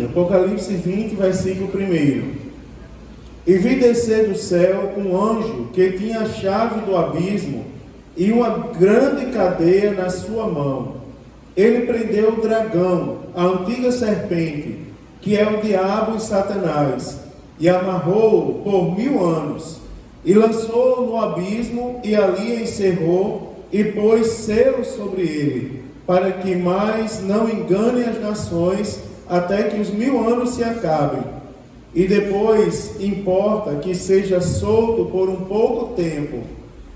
Apocalipse 20, versículo 1. E vi descer do céu um anjo que tinha a chave do abismo e uma grande cadeia na sua mão. Ele prendeu o dragão, a antiga serpente, que é o diabo e Satanás, e amarrou-o por 1000 anos, e lançou-o no abismo, e ali encerrou, e pôs selo sobre ele, para que mais não engane as nações, até que os 1000 anos se acabem. E depois importa que seja solto por um pouco tempo.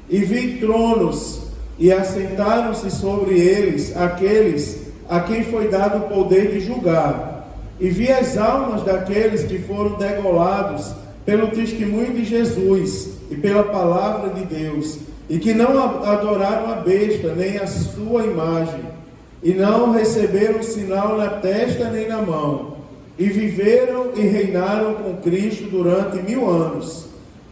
E vi tronos, e assentaram-se sobre eles aqueles a quem foi dado o poder de julgar. E vi as almas daqueles que foram degolados pelo testemunho de Jesus e pela palavra de Deus, e que não adoraram a besta, nem a sua imagem, e não receberam sinal na testa nem na mão, e viveram e reinaram com Cristo durante 1000 anos.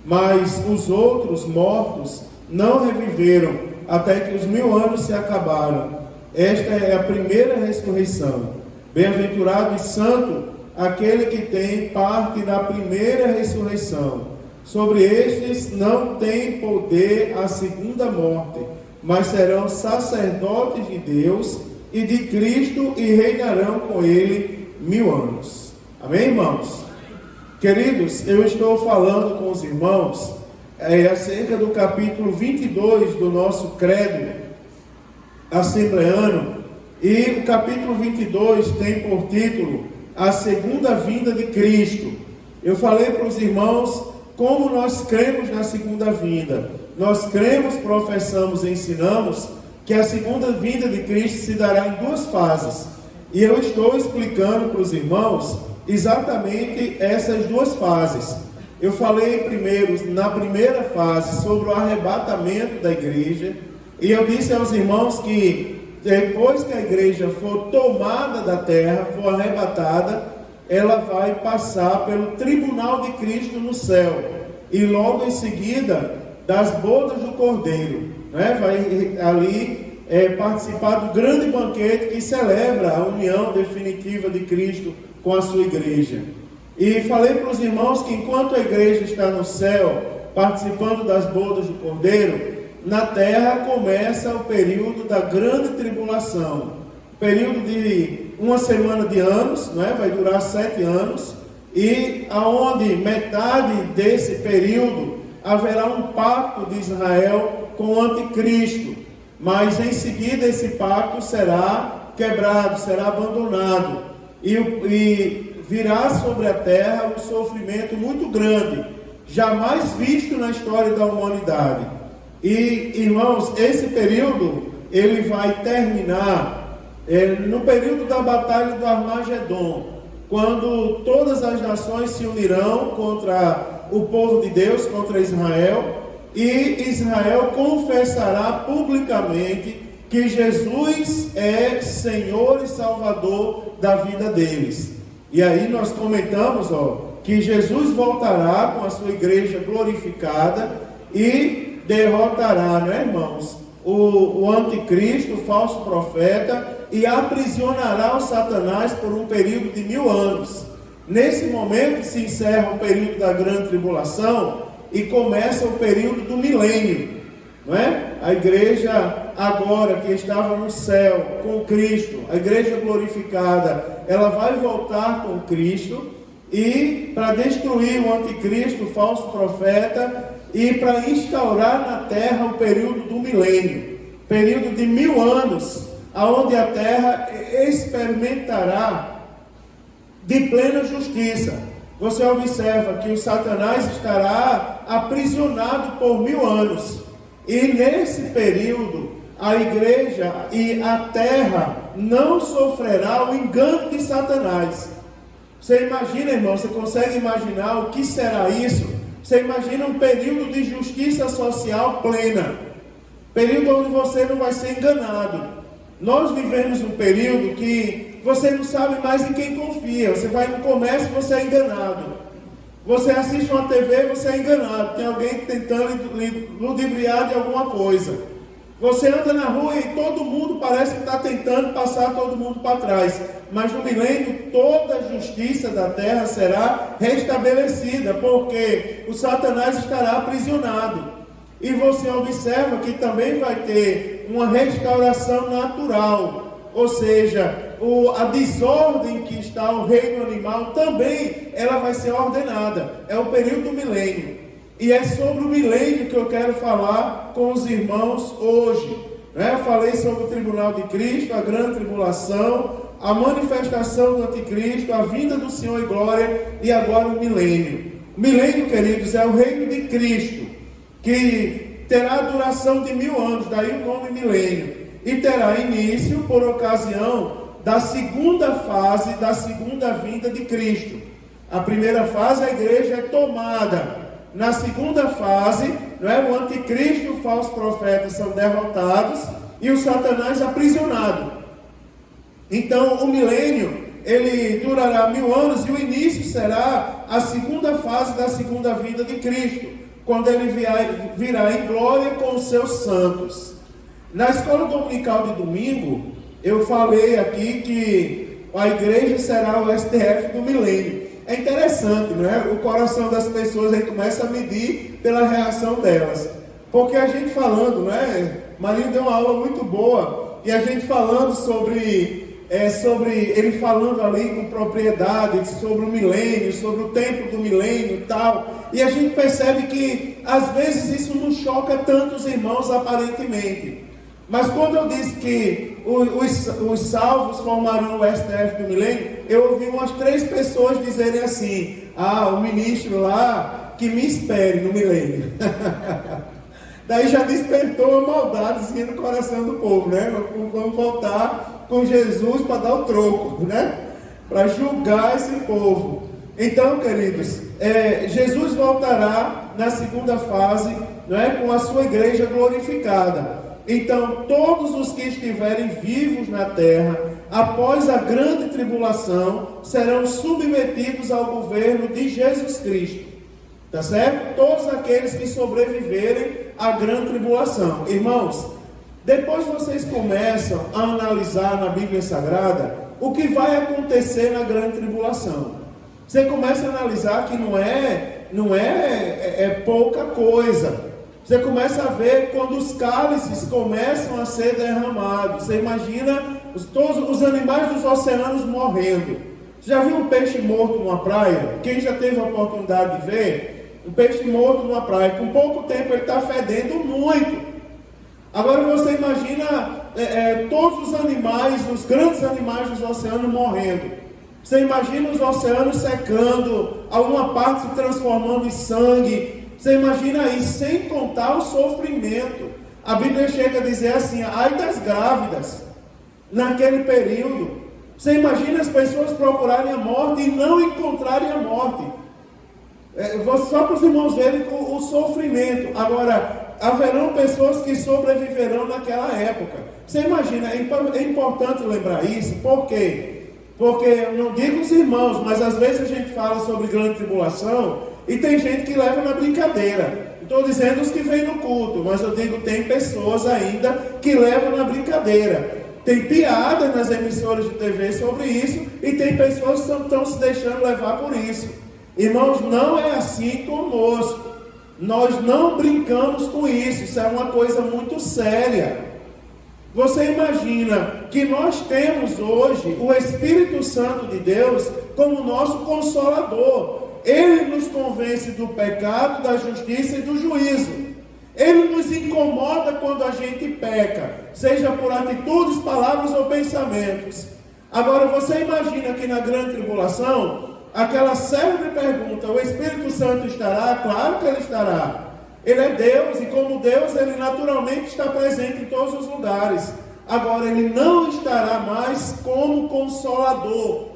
Mas os outros mortos não reviveram, até que os 1000 anos se acabaram. Esta é a primeira ressurreição. Bem-aventurado e santo aquele que tem parte na primeira ressurreição. Sobre estes não tem poder a segunda morte, mas serão sacerdotes de Deus e de Cristo, e reinarão com ele 1000 anos. Amém, irmãos? Queridos, eu estou falando com os irmãos acerca do capítulo 22 do nosso credo assembleano, e o capítulo 22 tem por título a segunda vinda de Cristo. Eu falei para os irmãos como nós cremos na segunda vinda. Nós cremos, professamos e ensinamos que a segunda vinda de Cristo se dará em 2 fases. E eu estou explicando para os irmãos exatamente essas 2 fases. Eu falei primeiro, na primeira fase, sobre o arrebatamento da igreja, e eu disse aos irmãos que depois que a igreja for tomada da terra, for arrebatada, ela vai passar pelo tribunal de Cristo no céu, e logo em seguida das bodas do Cordeiro, né? Vai ali participar do grande banquete que celebra a união definitiva de Cristo com a sua igreja. E falei para os irmãos que enquanto a igreja está no céu, participando das bodas do Cordeiro, na terra começa o período da grande tribulação, período de 1 semana de anos, né? Vai durar 7 anos, e aonde metade desse período haverá um pacto de Israel com o anticristo, mas em seguida esse pacto será quebrado, será abandonado, e virá sobre a terra um sofrimento muito grande, jamais visto na história da humanidade. E, irmãos, esse período, ele vai terminar no período da batalha do Armagedon, quando todas as nações se unirão contra o povo de Deus, contra Israel, e Israel confessará publicamente que Jesus é Senhor e Salvador da vida deles. E aí nós comentamos que Jesus voltará com a sua igreja glorificada e derrotará, né, irmãos, o anticristo, o falso profeta, e aprisionará o Satanás por um período de 1000 anos. Nesse momento se encerra o período da grande tribulação e começa o período do milênio, não é? A igreja agora que estava no céu com Cristo, a igreja glorificada, ela vai voltar com Cristo, e para destruir o anticristo, o falso profeta, e para instaurar na terra o período do milênio, período de 1000 anos, aonde a terra experimentará de plena justiça. Você observa que o Satanás estará aprisionado por 1000 anos, e nesse período a igreja e a terra não sofrerá o engano de Satanás. Você imagina, irmão, você consegue imaginar o que será isso? Você imagina um período de justiça social plena, período onde você não vai ser enganado. Nós vivemos um período que você não sabe mais em quem confia. Você vai no comércio, você é enganado. Você assiste uma TV, você é enganado. Tem alguém tentando lhe ludibriar de alguma coisa. Você anda na rua e todo mundo parece que está tentando passar todo mundo para trás. Mas no milênio toda a justiça da terra será restabelecida, porque o Satanás estará aprisionado. E você observa que também vai ter uma restauração natural. Ou seja, a desordem que está o reino animal também ela vai ser ordenada. É o período do milênio. E é sobre o milênio que eu quero falar com os irmãos hoje. Eu falei sobre o tribunal de Cristo, a grande tribulação, a manifestação do anticristo, a vinda do Senhor em glória e agora o milênio. O milênio, queridos, é o reino de Cristo, que terá duração de 1000 anos, daí o nome milênio, e terá início por ocasião da segunda fase da segunda vinda de Cristo. A primeira fase, a igreja é tomada. Na segunda fase, o anticristo e o falso profeta são derrotados e o Satanás aprisionado. Então, o milênio, ele durará 1000 anos e o início será a segunda fase da segunda vinda de Cristo, quando ele virá em glória com os seus santos. Na escola dominical de domingo, eu falei aqui que a igreja será o STF do milênio. É interessante, não é? O coração das pessoas aí começa a medir pela reação delas. Porque a gente falando, não é? Marinho deu uma aula muito boa, e a gente falando sobre ele falando ali com propriedade, sobre o milênio, sobre o tempo do milênio e tal. E a gente percebe que às vezes isso não choca tanto os irmãos aparentemente. Mas quando eu disse que os salvos formarão o STF do milênio, eu ouvi umas 3 pessoas dizerem assim: o ministro lá, que me espere no milênio. Daí já despertou a maldadezinha no coração do povo, né? Vamos voltar com Jesus para dar o troco, né? Para julgar esse povo. Então, queridos, Jesus voltará na segunda fase, não é? Com a sua igreja glorificada. Então, todos os que estiverem vivos na terra, após a grande tribulação, serão submetidos ao governo de Jesus Cristo. Tá certo? Todos aqueles que sobreviverem à grande tribulação. Irmãos, depois vocês começam a analisar na Bíblia Sagrada o que vai acontecer na grande tribulação. Você começa a analisar que não é pouca coisa. Você começa a ver quando os cálices começam a ser derramados. Você imagina todos os animais dos oceanos morrendo. Você já viu um peixe morto numa praia? Quem já teve a oportunidade de ver? Um peixe morto numa praia. Com pouco tempo ele está fedendo muito. Agora você imagina todos os animais, os grandes animais dos oceanos morrendo. Você imagina os oceanos secando, alguma parte se transformando em sangue. Você imagina aí, sem contar o sofrimento. A Bíblia chega a dizer assim: ai das grávidas, naquele período. Você imagina as pessoas procurarem a morte e não encontrarem a morte. Só para os irmãos verem o sofrimento. Agora, haverão pessoas que sobreviverão naquela época. Você imagina, é importante lembrar isso. Por quê? Porque, eu não digo os irmãos, mas às vezes a gente fala sobre grande tribulação e tem gente que leva na brincadeira. Estou dizendo os que vêm no culto, mas eu digo, tem pessoas ainda que levam na brincadeira. Tem piada nas emissoras de TV sobre isso, e tem pessoas que estão se deixando levar por isso. Irmãos, não é assim conosco. Nós não brincamos com isso. Isso é uma coisa muito séria. Você imagina que nós temos hoje o Espírito Santo de Deus como nosso consolador. Ele nos convence do pecado, da justiça e do juízo. Ele nos incomoda quando a gente peca, seja por atitudes, palavras ou pensamentos. Agora você imagina que na grande tribulação, aquela célebre pergunta: o Espírito Santo estará? Claro que ele estará. Ele é Deus, e como Deus, ele naturalmente está presente em todos os lugares. Agora, ele não estará mais como consolador.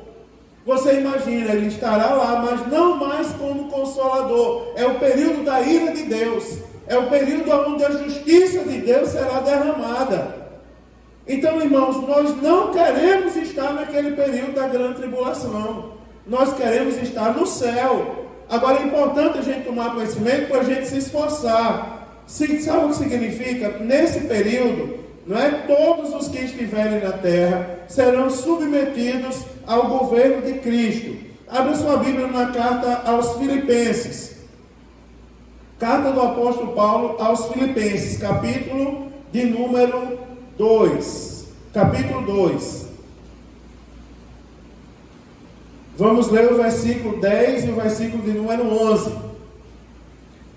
Você imagina, ele estará lá, mas não mais como consolador. É o período da ira de Deus. É o período onde a justiça de Deus será derramada. Então, irmãos, nós não queremos estar naquele período da grande tribulação. Nós queremos estar no céu. Agora é importante a gente tomar conhecimento para a gente se esforçar. Sabe o que significa? Nesse período, não é? Todos os que estiverem na terra serão submetidos ao governo de Cristo. Abra sua Bíblia na carta aos Filipenses. Carta do apóstolo Paulo aos Filipenses, capítulo de número 2. Capítulo 2. Vamos ler o versículo 10 e o versículo de número 11.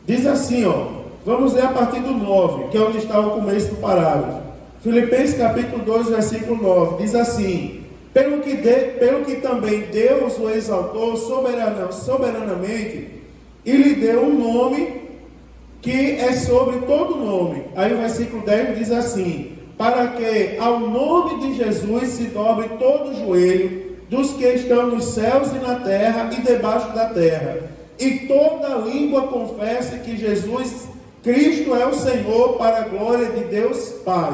Diz assim, vamos ler a partir do 9, que é onde está o começo do parágrafo. Filipenses capítulo 2, versículo 9. Diz assim: pelo que também Deus o exaltou soberanamente e lhe deu um nome que é sobre todo nome. Aí o versículo 10 diz assim: para que ao nome de Jesus se dobre todo o joelho dos que estão nos céus e na terra e debaixo da terra, e toda língua confesse que Jesus Cristo é o Senhor, para a glória de Deus Pai.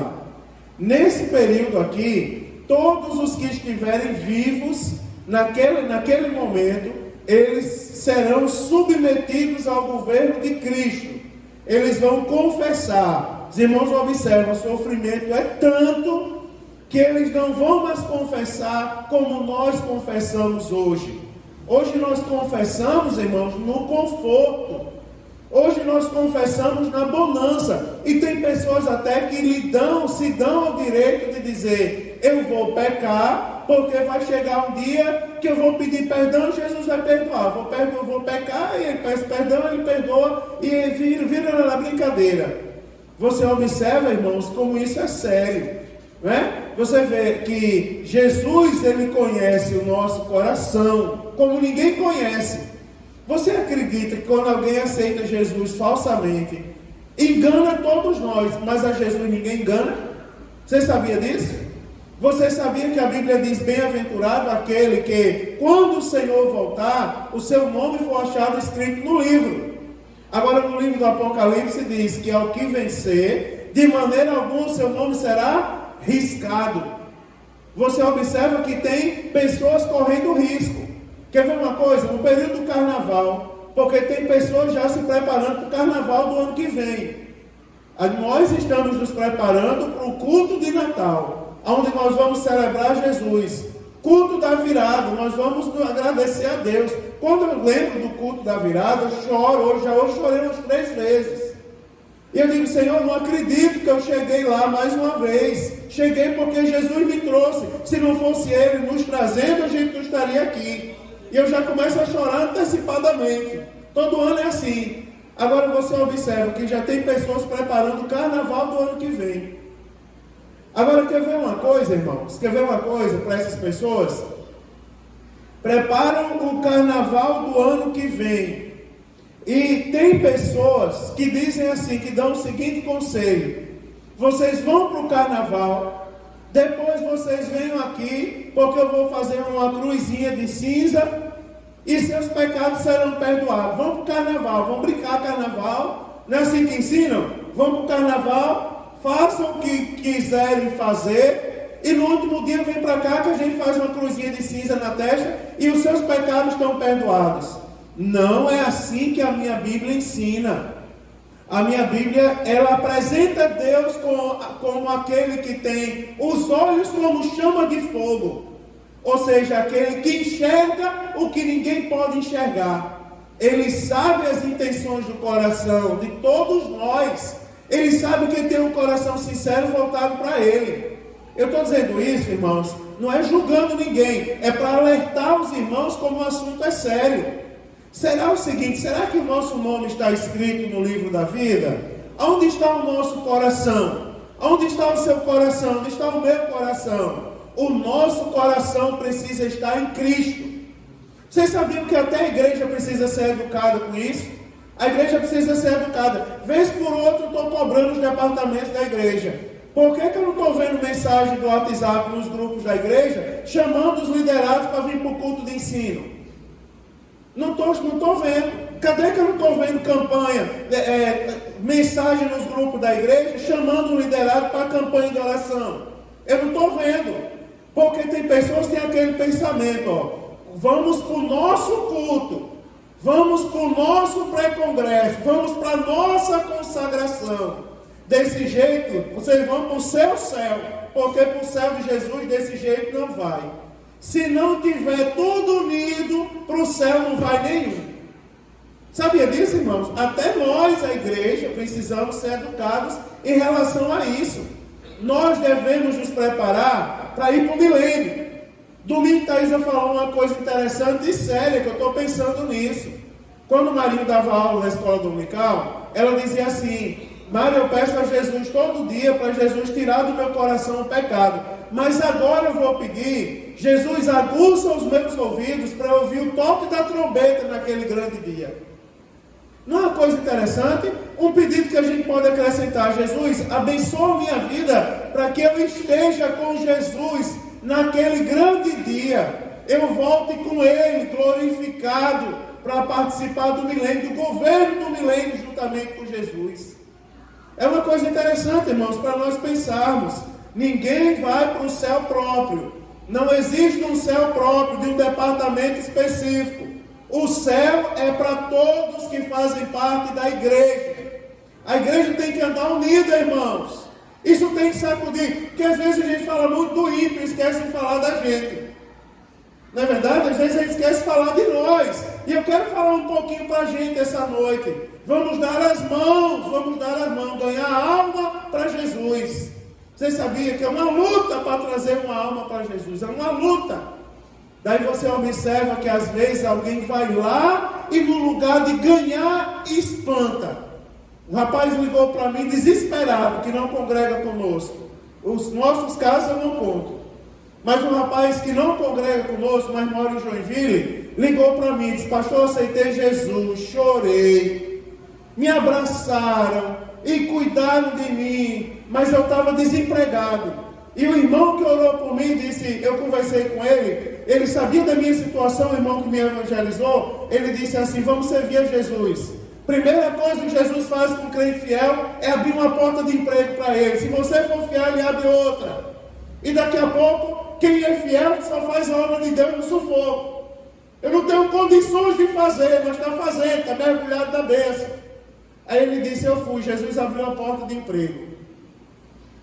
Nesse período aqui, todos os que estiverem vivos naquele momento, eles serão submetidos ao governo de Cristo. Eles vão confessar. Os irmãos observam, o sofrimento é tanto que eles não vão mais confessar como nós confessamos hoje. Hoje nós confessamos, irmãos, no conforto. Hoje nós confessamos na bonança. E tem pessoas até que se dão ao direito de dizer: eu vou pecar, porque vai chegar um dia que eu vou pedir perdão e Jesus vai perdoar. Eu vou pecar, e ele peço perdão, ele perdoa, e vira na brincadeira. Você observa, irmãos, como isso é sério, não é? Você vê que Jesus, ele conhece o nosso coração como ninguém conhece. Você acredita que quando alguém aceita Jesus falsamente, engana todos nós, mas a Jesus ninguém engana? Você sabia disso? Você sabia que a Bíblia diz: bem-aventurado aquele que, quando o Senhor voltar, o seu nome for achado escrito no livro. Agora, no livro do Apocalipse diz que ao que vencer, de maneira alguma o seu nome será riscado. Você observa que tem pessoas correndo risco. Quer ver uma coisa? No período do carnaval, porque tem pessoas já se preparando para o carnaval do ano que vem. Nós estamos nos preparando para o culto de Natal, onde nós vamos celebrar Jesus. Culto da virada, nós vamos agradecer a Deus. Quando eu lembro do culto da virada, eu choro. Hoje chorei umas 3 vezes. E eu digo: Senhor, não acredito que eu cheguei lá mais uma vez. Cheguei porque Jesus me trouxe. Se não fosse Ele nos trazendo, a gente não estaria aqui. E eu já começo a chorar antecipadamente. Todo ano é assim. Agora você observa que já tem pessoas preparando o carnaval do ano que vem. Agora, quer ver uma coisa, irmãos? Quer ver uma coisa para essas pessoas? Preparam o carnaval do ano que vem. E tem pessoas que dizem assim, que dão o seguinte conselho: vocês vão para o carnaval, depois vocês venham aqui, porque eu vou fazer uma cruzinha de cinza e seus pecados serão perdoados. Vão para o carnaval, vão brincar carnaval. Não é assim que ensinam? Vão para o carnaval, façam o que quiserem fazer, e no último dia vem para cá que a gente faz uma cruzinha de cinza na testa e os seus pecados estão perdoados. Não é assim que a minha Bíblia ensina. A minha Bíblia, ela apresenta Deus como aquele que tem os olhos como chama de fogo. Ou seja, aquele que enxerga o que ninguém pode enxergar. Ele sabe as intenções do coração de todos nós. Ele sabe quem tem um coração sincero voltado para Ele. Eu estou dizendo isso, irmãos, não é julgando ninguém. É para alertar os irmãos como o assunto é sério. Será o seguinte: será que o nosso nome está escrito no livro da vida? Onde está o nosso coração? Onde está o seu coração? Onde está o meu coração? O nosso coração precisa estar em Cristo. Vocês sabiam que até a igreja precisa ser educada com isso? A igreja precisa ser educada. Vez por outra eu estou cobrando os departamentos da igreja. Por que eu não estou vendo mensagem do WhatsApp nos grupos da igreja chamando os liderados para vir para o culto de ensino? Não estou vendo. Cadê que eu não estou vendo campanha, mensagem nos grupos da igreja chamando o liderado para a campanha de oração? Eu não estou vendo. Porque tem pessoas que têm aquele pensamento: vamos para o nosso culto. Vamos para o nosso pré-congresso, vamos para a nossa consagração. Desse jeito, vocês vão para o seu céu, porque para o céu de Jesus desse jeito não vai. Se não tiver tudo unido, para o céu não vai nenhum. Sabia disso, irmãos? Até nós, a igreja, precisamos ser educados em relação a isso. Nós devemos nos preparar para ir para o milênio. Domingo, Thaisa falou uma coisa interessante e séria, que eu estou pensando nisso. Quando o Marinho dava aula na escola dominical, ela dizia assim: Mário, eu peço a Jesus todo dia para Jesus tirar do meu coração o pecado. Mas agora eu vou pedir, Jesus, aguça os meus ouvidos para ouvir o toque da trombeta naquele grande dia. Não é uma coisa interessante? Um pedido que a gente pode acrescentar: Jesus, abençoa minha vida para que eu esteja com Jesus naquele grande dia. Eu volte com Ele glorificado para participar do milênio, do governo do milênio juntamente com Jesus. É uma coisa interessante, irmãos, para nós pensarmos. Ninguém vai para o céu próprio. Não existe um céu próprio de um departamento específico. O céu é para todos que fazem parte da igreja. A igreja tem que andar unida, irmãos. Isso tem que sacudir, porque às vezes a gente fala muito do ímpio e esquece de falar da gente. Não é verdade? Às vezes a gente esquece de falar de nós. E eu quero falar um pouquinho para a gente essa noite. Vamos dar as mãos, ganhar alma para Jesus. Você sabia que é uma luta para trazer uma alma para Jesus? É uma luta. Daí você observa que às vezes alguém vai lá e no lugar de ganhar, espanta. Um rapaz ligou para mim desesperado, que não congrega conosco. Os nossos casos eu não conto. Mas um rapaz que não congrega conosco, mas mora em Joinville, ligou para mim e disse: pastor, eu aceitei Jesus, chorei, me abraçaram e cuidaram de mim, mas eu estava desempregado. E o irmão que orou por mim disse, eu conversei com ele, ele sabia da minha situação, o irmão que me evangelizou, ele disse assim: vamos servir a Jesus. Primeira coisa que Jesus faz com o crente fiel é abrir uma porta de emprego para ele. Se você for fiel, ele abre outra. E daqui a pouco, quem é fiel só faz a obra de Deus no sufoco. Eu não tenho condições de fazer, mas está fazendo, está mergulhado na bênção. Aí ele disse, eu fui, Jesus abriu a porta de emprego.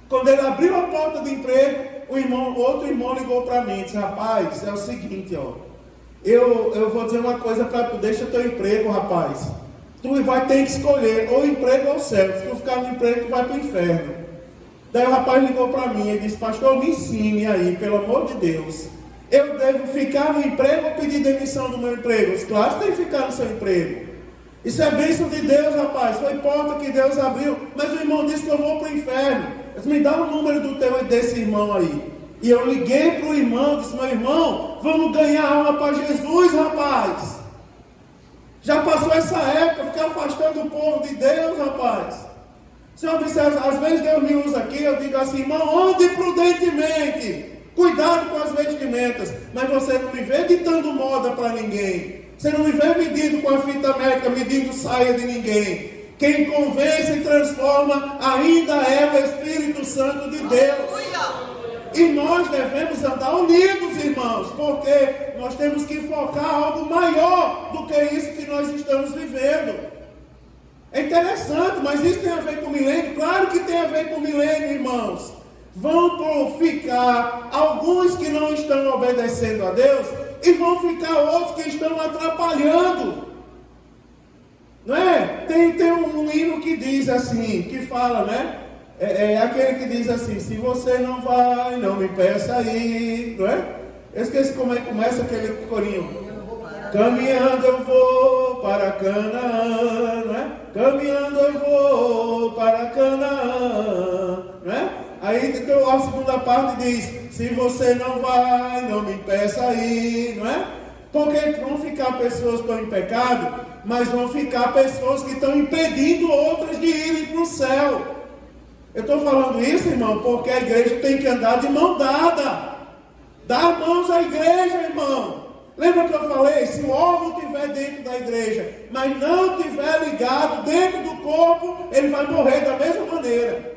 Quando ele abriu a porta de emprego, outro irmão ligou para mim e disse, rapaz, é o seguinte, ó, eu vou dizer uma coisa para tu, deixa teu emprego, rapaz. Tu vai ter que escolher ou emprego ou céu. Se tu ficar no emprego, tu vai para o inferno. Daí o rapaz ligou para mim e disse, pastor, me ensine aí, pelo amor de Deus. Eu devo ficar no emprego ou pedir demissão do meu emprego? Claro que tem que ficar no seu emprego. Isso é bênção de Deus, rapaz. Foi porta que Deus abriu. Mas o irmão disse que eu vou para o inferno. Disse, me dá o número do teu e desse irmão aí. E eu liguei para o irmão, disse, meu irmão, vamos ganhar alma para Jesus, rapaz. Já passou essa época, ficar afastando o povo de Deus, rapaz. Se eu observa, às vezes Deus me usa aqui, eu digo assim, irmão, ande prudentemente. Cuidado com as vestimentas. Mas você não me vê ditando moda para ninguém. Você não me vê medindo com a fita métrica, medindo saia de ninguém. Quem convence e transforma ainda é o Espírito Santo de Deus. E nós devemos andar unidos, irmãos, porque nós temos que focar algo maior do que isso que nós estamos vivendo. É interessante, mas isso tem a ver com o milênio? Claro que tem a ver com o milênio, irmãos. Vão ficar alguns que não estão obedecendo a Deus e vão ficar outros que estão atrapalhando. Não é? Tem um hino que diz assim, que fala, né? É aquele que diz assim, se você não vai, não me peça ir, não é? Eu esqueci como é que começa aquele corinho. Caminhando eu vou para Canaã, não é? Caminhando eu vou para Canaã, não é? Aí então, a segunda parte diz, se você não vai, não me peça ir, não é? Porque vão ficar pessoas que estão em pecado, mas vão ficar pessoas que estão impedindo outras de irem para o céu. Eu estou falando isso, irmão, porque a igreja tem que andar de mão dada. Dar mãos à igreja, irmão. Lembra que eu falei? Se o órgão estiver dentro da igreja, mas não estiver ligado dentro do corpo, ele vai morrer da mesma maneira.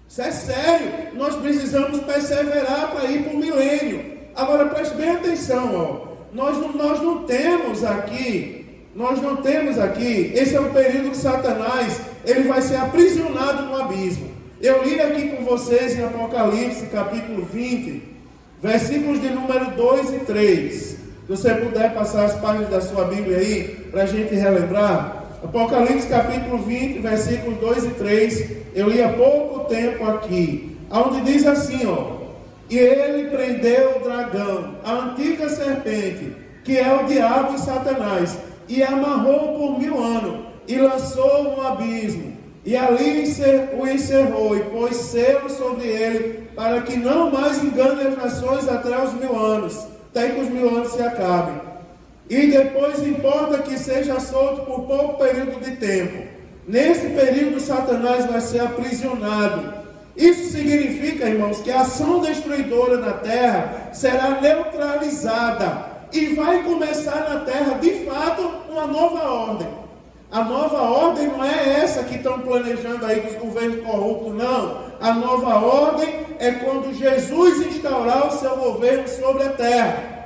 Isso é sério. Nós precisamos perseverar para ir para o milênio. Agora, preste bem atenção, ó. Nós não temos aqui Nós não temos aqui, esse é o período que Satanás, ele vai ser aprisionado no abismo. Eu li aqui com vocês em Apocalipse, capítulo 20, versículos de número 2 e 3. Se você puder passar as páginas da sua Bíblia aí, para a gente relembrar. Apocalipse, capítulo 20, versículos 2 e 3. Eu li há pouco tempo aqui, onde diz assim, ó: e ele prendeu o dragão, a antiga serpente, que é o diabo e Satanás, e amarrou por 1000 anos, e lançou no abismo, e ali o encerrou, e pôs selo sobre ele, para que não mais engane as nações até os 1000 anos, até que os 1000 anos se acabem. E depois importa que seja solto por pouco período de tempo. Nesse período, Satanás vai ser aprisionado. Isso significa, irmãos, que a ação destruidora na terra será neutralizada e vai começar na terra, de fato, uma nova ordem. A nova ordem não é essa que estão planejando aí dos governos corruptos, não. A nova ordem é quando Jesus instaurar o seu governo sobre a terra.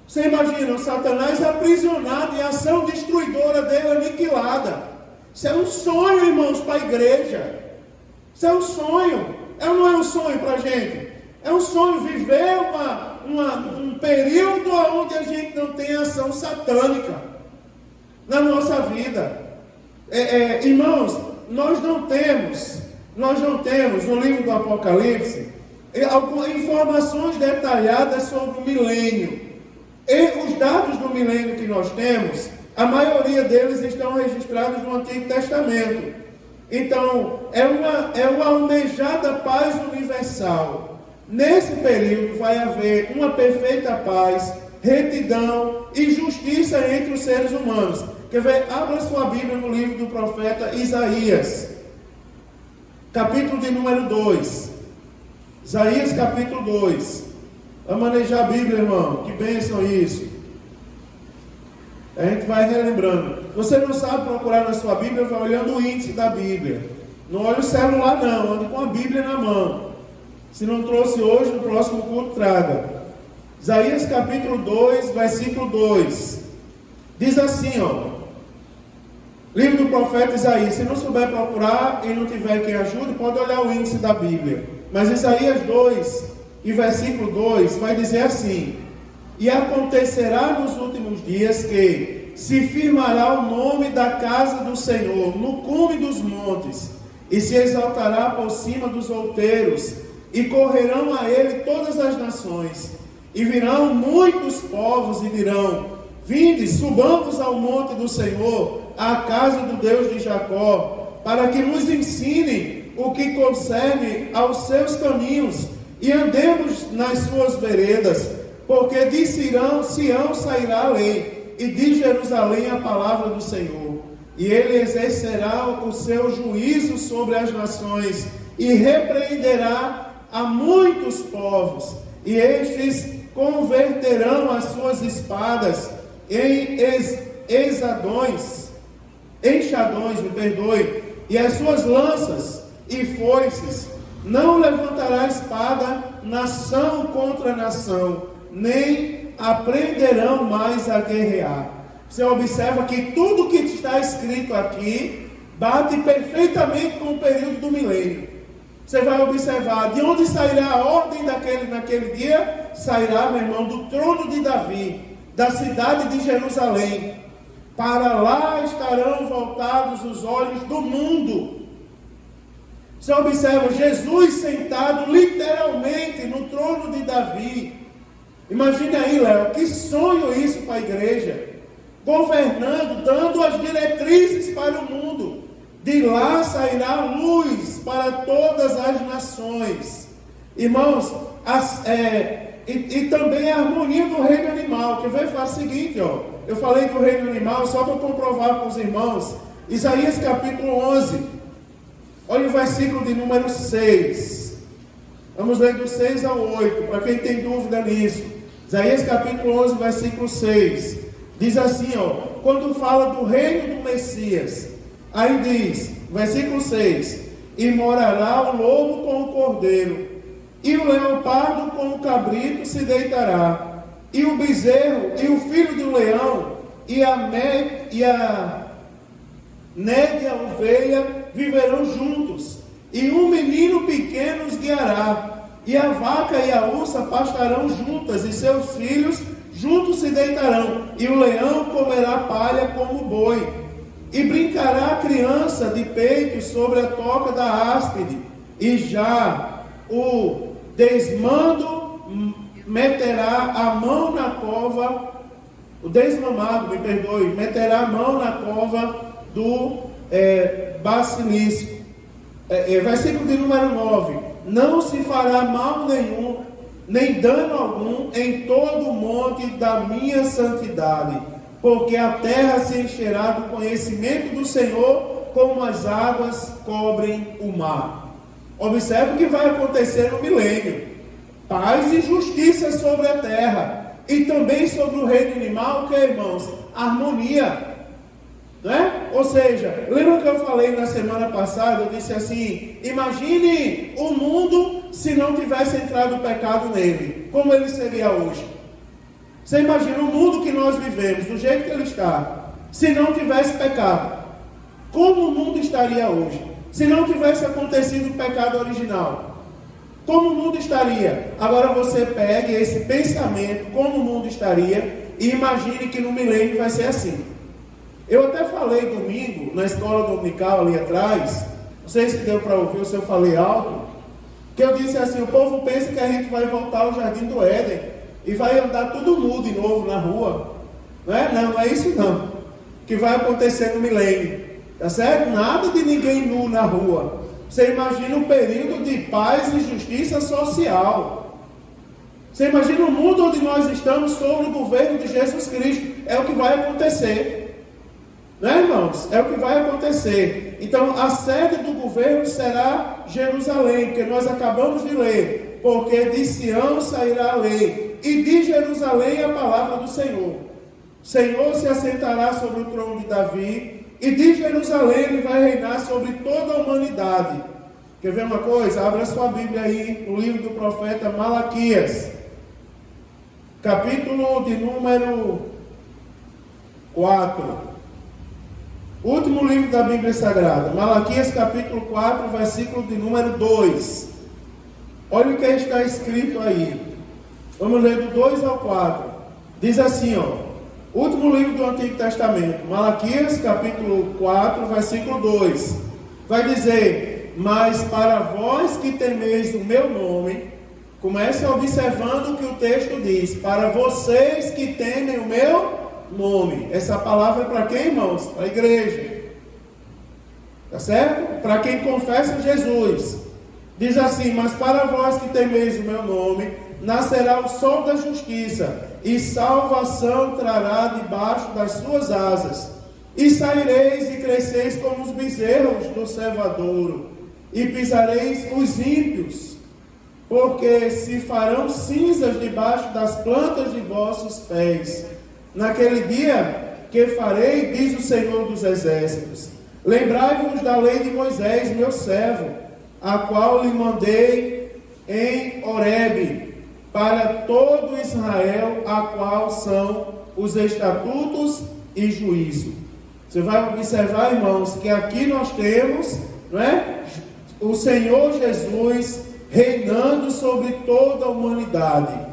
Você imagina, o Satanás aprisionado e a ação destruidora dele aniquilada. Isso é um sonho, irmãos, para a igreja. Isso é um sonho. Não é um sonho para a gente? É um sonho viver um período onde a gente não tem ação satânica na nossa vida. Irmãos, nós não temos no livro do Apocalipse algumas informações detalhadas sobre o milênio. E os dados do milênio que nós temos, a maioria deles estão registrados no Antigo Testamento. Então, é uma almejada paz universal. Nesse período vai haver uma perfeita paz, retidão e justiça entre os seres humanos. Quer ver? Abra sua Bíblia no livro do profeta Isaías, capítulo de número 2. Isaías, capítulo 2. Vamos manejar a Bíblia, irmão. Que bênção isso. A gente vai relembrando. Você não sabe procurar na sua Bíblia, vai olhando o índice da Bíblia. Não olha o celular não, ande com a Bíblia na mão. Se não trouxe hoje, no próximo culto traga. Isaías capítulo 2, versículo 2. Diz assim, ó. Livro do profeta Isaías. Se não souber procurar e não tiver quem ajude, pode olhar o índice da Bíblia. Mas Isaías 2 e versículo 2 vai dizer assim: e acontecerá nos últimos dias que se firmará o nome da casa do Senhor no cume dos montes, e se exaltará por cima dos outeiros, e correrão a ele todas as nações, e virão muitos povos e dirão: vinde, subamos ao monte do Senhor, à casa do Deus de Jacó, para que nos ensine o que concerne aos seus caminhos, e andemos nas suas veredas, porque de Sião sairá a lei, e de Jerusalém a palavra do Senhor. E ele exercerá o seu juízo sobre as nações, e repreenderá a muitos povos, e estes converterão as suas espadas em enxadões, e as suas lanças e foices. Não levantará espada nação contra nação, nem aprenderão mais a guerrear. Você observa que tudo que está escrito aqui bate perfeitamente com o período do milênio. Você vai observar de onde sairá a ordem naquele dia. Sairá, meu irmão, do trono de Davi, da cidade de Jerusalém. Para lá estarão voltados os olhos do mundo. Você observa Jesus sentado literalmente no trono de Davi. Imagine aí, Léo, que sonho isso para a igreja. Governando, dando as diretrizes para o mundo. De lá sairá luz para todas as nações. Irmãos, e também a harmonia do reino animal. Quer ver? Faz o seguinte, ó. Eu falei do reino animal só para comprovar para os irmãos. Isaías capítulo 11. Olha o versículo de número 6. Vamos ler do 6 ao 8, para quem tem dúvida nisso. Isaías capítulo 11, versículo 6. Diz assim, ó. Quando fala do reino do Messias, aí diz, versículo 6. E morará o lobo com o cordeiro, e o leopardo com o cabrito se deitará, e o bezerro e o filho do leão e a nédia ovelha viverão juntos, e um menino pequeno os guiará, e a vaca e a ursa pastarão juntas, e seus filhos juntos se deitarão, e o leão comerá palha como boi, e brincará a criança de peito sobre a toca da áspide, e já o desmando meterá a mão na cova, o desmamado, meterá a mão na cova do basilisco. Versículo de número 9: não se fará mal nenhum, nem dano algum em todo o monte da minha santidade, porque a terra se encherá do conhecimento do Senhor, como as águas cobrem o mar. Observe o que vai acontecer no milênio: paz e justiça sobre a terra, e também sobre o reino animal, que, irmãos? Harmonia. Né? Ou seja, lembra que eu falei na semana passada? Eu disse assim: imagine o mundo se não tivesse entrado o pecado nele, como ele seria hoje. Você imagina o mundo que nós vivemos, do jeito que ele está, se não tivesse pecado, como o mundo estaria hoje? Se não tivesse acontecido o pecado original, como o mundo estaria? Agora você pegue esse pensamento, como o mundo estaria, e imagine que no milênio vai ser assim. Eu até falei domingo, na escola dominical ali atrás, não sei se deu para ouvir ou se eu falei algo, que eu disse assim: o povo pensa que a gente vai voltar ao Jardim do Éden e vai andar tudo nu de novo na rua. Não é isso não, que vai acontecer no milênio, tá certo? Nada de ninguém nu na rua. Você imagina um período de paz e justiça social. Você imagina o mundo onde nós estamos sob o governo de Jesus Cristo. É o que vai acontecer. Né, irmãos? É o que vai acontecer. Então, a sede do governo será Jerusalém, porque nós acabamos de ler: porque de Sião sairá a lei, e de Jerusalém a palavra do Senhor. O Senhor se assentará sobre o trono de Davi, e de Jerusalém ele vai reinar sobre toda a humanidade. Quer ver uma coisa? Abra sua Bíblia aí, no livro do profeta Malaquias, capítulo de número 4. Último livro da Bíblia Sagrada, Malaquias capítulo 4, versículo de número 2. Olha o que está escrito aí. Vamos ler do 2 ao 4. Diz assim, último livro do Antigo Testamento, Malaquias capítulo 4, versículo 2. Vai dizer: mas para vós que temeis o meu nome, comece observando o que o texto diz: para vocês que temem o meu nome. Essa palavra é para quem, irmãos? Para a igreja. Tá certo? Para quem confessa Jesus. Diz assim: mas para vós que temeis o meu nome, nascerá o sol da justiça, e salvação trará debaixo das suas asas. E saireis e cresceis como os bezerros do cevadouro, e pisareis os ímpios, porque se farão cinzas debaixo das plantas de vossos pés. Naquele dia que farei, diz o Senhor dos Exércitos: lembrai-vos da lei de Moisés, meu servo, a qual lhe mandei em Horebe, para todo Israel, a qual são os estatutos e juízo. Você vai observar, irmãos, que aqui nós temos, o Senhor Jesus reinando sobre toda a humanidade.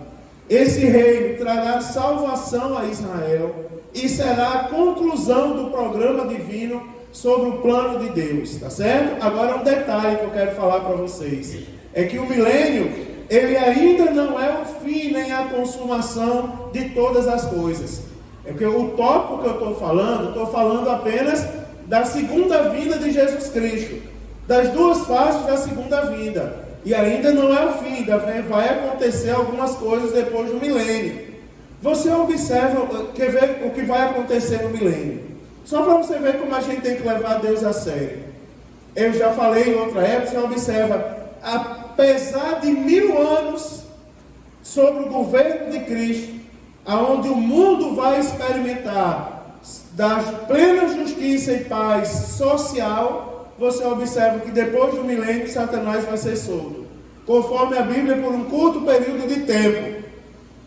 Esse reino trará salvação a Israel e será a conclusão do programa divino sobre o plano de Deus, tá certo? Agora um detalhe que eu quero falar para vocês, é que o milênio, ele ainda não é o fim nem a consumação de todas as coisas. É porque o tópico que eu estou falando apenas da segunda vinda de Jesus Cristo, das duas fases da segunda vinda. E ainda não é o fim, vai acontecer algumas coisas depois do milênio. Você observa, quer ver o que vai acontecer no milênio? Só para você ver como a gente tem que levar Deus a sério. Eu já falei em outra época, você observa, apesar de 1000 anos sobre o governo de Cristo, aonde o mundo vai experimentar da plena justiça e paz social, você observa que depois do milênio Satanás vai ser solto, conforme a Bíblia, por um curto período de tempo.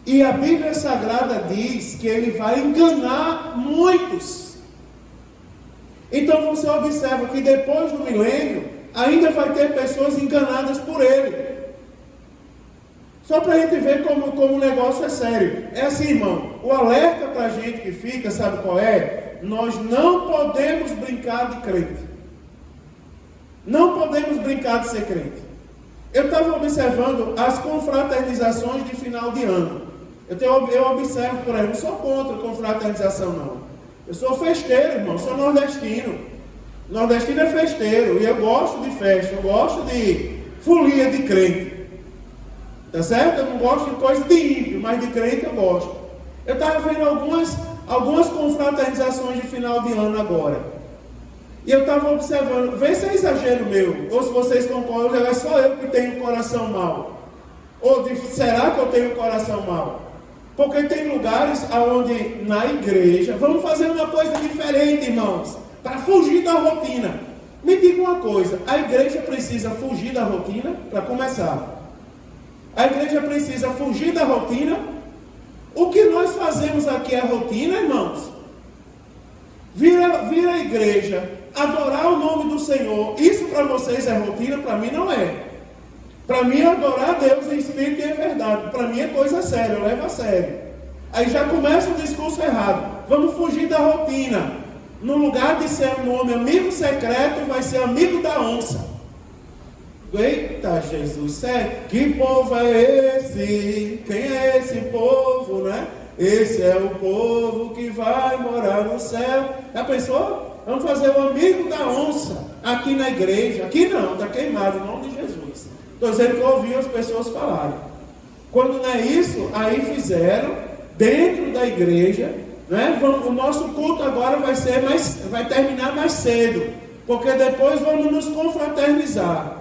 E a Bíblia Sagrada diz que ele vai enganar muitos. Então você observa que depois do milênio, ainda vai ter pessoas enganadas por ele. Só para a gente ver como o negócio é sério. É assim, irmão, o alerta para a gente que fica, sabe qual é? Nós não podemos brincar de crente. Não podemos brincar de ser crente. Eu estava observando as confraternizações de final de ano. Eu observo por aí, não sou contra confraternização não. Eu sou festeiro, irmão, sou nordestino. Nordestino é festeiro, e eu gosto de festa, eu gosto de folia de crente. Tá certo? Eu não gosto de coisa de ímpio, mas de crente eu gosto. Eu estava vendo algumas confraternizações de final de ano agora. E eu estava observando, vê se é exagero meu, ou se vocês concordam, é só eu que tenho um coração mau. Será que eu tenho um coração mau? Porque tem lugares onde na igreja, vamos fazer uma coisa diferente, irmãos, para fugir da rotina. Me diga uma coisa, a igreja precisa fugir da rotina, para começar. A igreja precisa fugir da rotina. O que nós fazemos aqui é rotina, irmãos. Vir à igreja, adorar o nome do Senhor, isso para vocês é rotina, para mim não é. Para mim, adorar a Deus em espírito e em verdade, para mim é coisa séria, eu levo a sério. Aí já começa o discurso errado. Vamos fugir da rotina. No lugar de ser um homem amigo secreto, vai ser amigo da onça. Eita Jesus, sério? Que povo é esse? Quem é esse povo, né? Esse é o povo que vai morar no céu. Já pensou? Vamos fazer o amigo da onça aqui na igreja. Aqui não, está queimado em nome de Jesus. Estou dizendo que eu ouvi as pessoas falarem. Quando não é isso, aí fizeram dentro da igreja, né? O nosso culto agora vai terminar mais cedo, porque depois vamos nos confraternizar.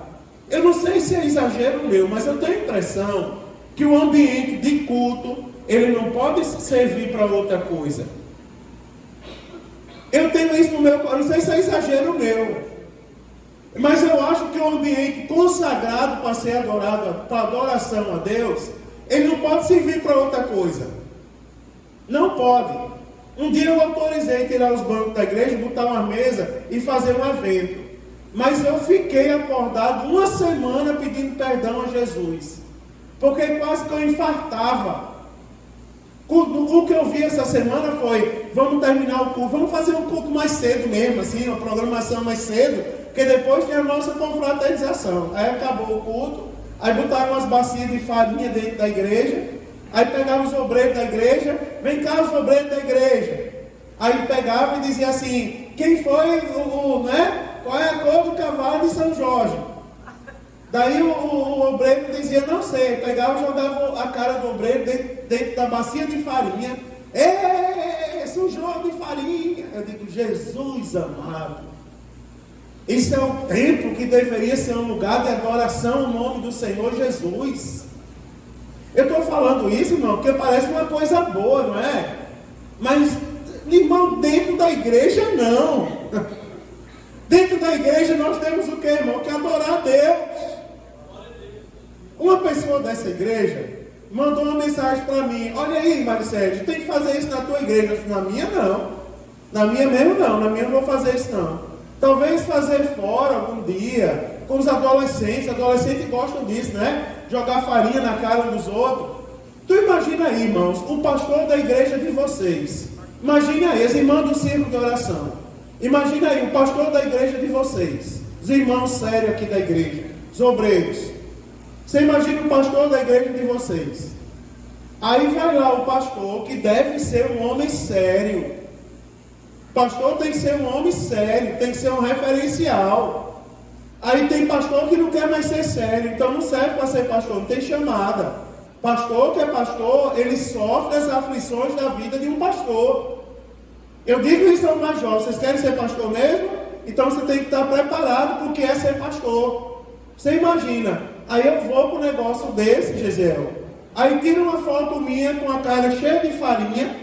Eu não sei se é exagero meu, mas eu tenho a impressão que o ambiente de culto, ele não pode servir para outra coisa. Eu tenho isso no meu coração, não sei se é exagero meu, mas eu acho que o ambiente consagrado para ser adorado, para adoração a Deus, ele não pode servir para outra coisa. Não pode. Um dia eu autorizei tirar os bancos da igreja, botar uma mesa e fazer um evento. Mas eu fiquei acordado uma semana pedindo perdão a Jesus, porque quase que eu infartava. O que eu vi essa semana foi, vamos terminar o culto, vamos fazer um culto mais cedo mesmo, assim, uma programação mais cedo, porque depois tem a nossa confraternização. Aí acabou o culto, aí botaram umas bacias de farinha dentro da igreja, aí pegavam os obreiros da igreja, vem cá os obreiros da igreja. Aí pegava e dizia assim, quem foi né? Qual é a cor do cavalo de São Jorge? Daí o obreiro dizia, não sei. Pegava e jogava a cara do obreiro dentro da bacia de farinha. Sujou de farinha. Eu digo, Jesus amado. Isso é um templo que deveria ser um lugar de adoração ao nome do Senhor Jesus. Eu estou falando isso, irmão, porque parece uma coisa boa, não é? Mas, irmão, dentro da igreja não. Dentro da igreja nós temos o que, irmão? Que adorar a Deus. Uma pessoa dessa igreja mandou uma mensagem para mim. Olha aí, Maricélio, tem que fazer isso na tua igreja. Na minha não. Na minha mesmo não. Na minha não vou fazer isso não. Talvez fazer fora algum dia, com os adolescentes. Adolescentes gostam disso, né? Jogar farinha na cara dos outros. Tu imagina aí, irmãos, o pastor da igreja de vocês. Imagina aí, as irmãs do círculo de oração. Imagina aí, o pastor da igreja de vocês, os irmãos sérios aqui da igreja, os obreiros. Você imagina o pastor da igreja de vocês. Aí vai lá o pastor, que deve ser um homem sério. O pastor tem que ser um homem sério, tem que ser um referencial. Aí tem pastor que não quer mais ser sério, então não serve para ser pastor, não tem chamada. Pastor que é pastor, ele sofre as aflições da vida de um pastor. Eu digo isso ao mais jovem, vocês querem ser pastor mesmo? Então você tem que estar preparado para o que é ser pastor. Você imagina, aí eu vou para um negócio desse, Gesiel, aí tira uma foto minha com a cara cheia de farinha,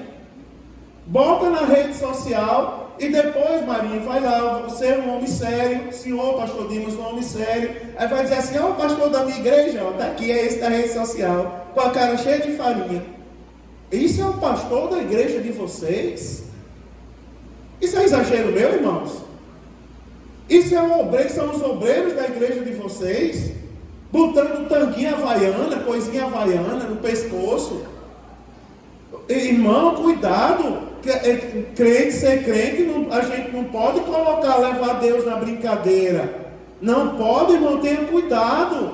bota na rede social e depois, Marinho, vai lá, você é um homem sério, senhor pastor Dimas, um homem sério, aí vai dizer assim, ó, o pastor da minha igreja, ó, tá aqui, é esse da rede social, com a cara cheia de farinha. Isso é o pastor da igreja de vocês? Isso é exagero meu, irmãos? Isso é um obreiro, são os obreiros da igreja de vocês? Botando tanguinha havaiana, coisinha havaiana no pescoço? Irmão, cuidado. Crente ser crente, a gente não pode levar Deus na brincadeira. Não pode, irmão, tenha cuidado.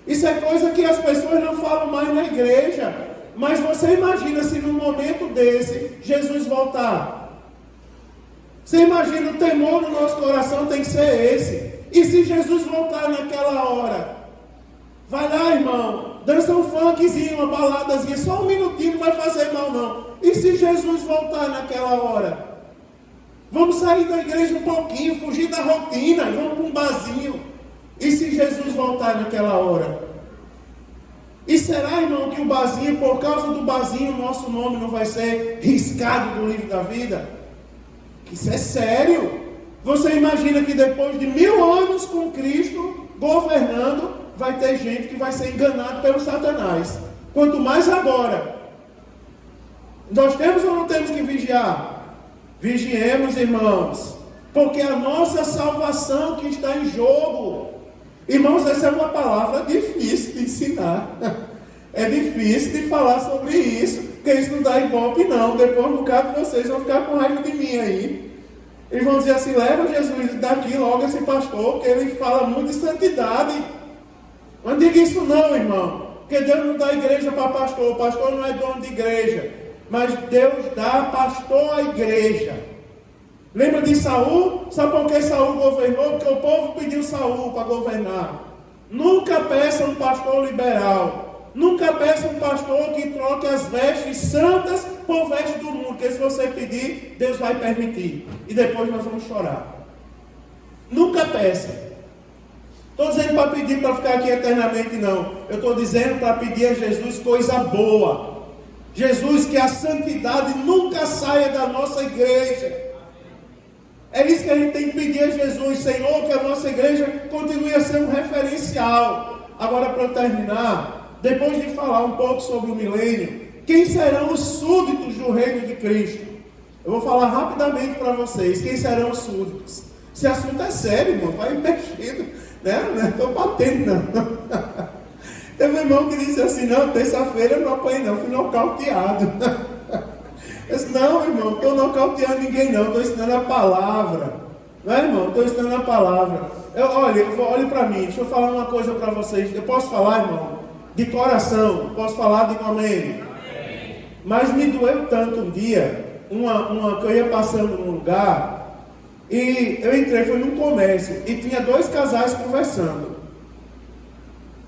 Isso é coisa que as pessoas não falam mais na igreja. Mas você imagina se num momento desse, Jesus voltar. Você imagina, o temor no nosso coração tem que ser esse. E se Jesus voltar naquela hora? Vai lá, irmão, dança um funkzinho, uma baladazinha, só um minutinho, não vai fazer mal não. E se Jesus voltar naquela hora? Vamos sair da igreja um pouquinho, fugir da rotina, vamos para um barzinho. E se Jesus voltar naquela hora? E será, irmão, que o barzinho, por causa do barzinho, o nosso nome não vai ser riscado do livro da vida? Isso é sério. Você imagina que depois de 1000 anos com Cristo governando, vai ter gente que vai ser enganado pelo Satanás. Quanto mais agora. Nós temos ou não temos que vigiar? Vigiemos, irmãos, porque a nossa salvação que está em jogo. Irmãos, essa é uma palavra difícil de ensinar. É difícil de falar sobre isso, porque isso não dá ibope não. Depois um bocado vocês vão ficar com raiva de mim aí. Eles vão dizer assim, leva Jesus daqui logo esse pastor, que ele fala muito de santidade. Não diga isso não, irmão, porque Deus não dá igreja para pastor. O pastor não é dono de igreja, mas Deus dá pastor à igreja. Lembra de Saul? Sabe por que Saul governou? Porque o povo pediu Saul para governar. Nunca peça um pastor liberal. Nunca peça um pastor que troque as vestes santas por vestes do mundo. Porque se você pedir, Deus vai permitir. E depois nós vamos chorar. Nunca peça. Estou dizendo para pedir para ficar aqui eternamente, não. Eu estou dizendo para pedir a Jesus coisa boa. Jesus, que a santidade nunca saia da nossa igreja. É isso que a gente tem que pedir a Jesus, Senhor, que a nossa igreja continue a ser um referencial. Agora, para eu terminar, depois de falar um pouco sobre o milênio, quem serão os súditos do reino de Cristo? Eu vou falar rapidamente para vocês, quem serão os súditos. Esse assunto é sério, irmão, vai mexido, né? Não estou batendo, não. Teve um irmão que disse assim, não, terça-feira eu não apanhei não, fui nocauteado. Eu disse, não, irmão, estou nocauteando ninguém não, estou ensinando a palavra. Não é, irmão? Estou ensinando a palavra. Olhe para mim, deixa eu falar uma coisa para vocês. Eu posso falar, irmão, de coração, posso falar de um amém? Mas me doeu tanto um dia, que eu ia passando num lugar, e eu entrei, foi num comércio, e tinha 2 casais conversando.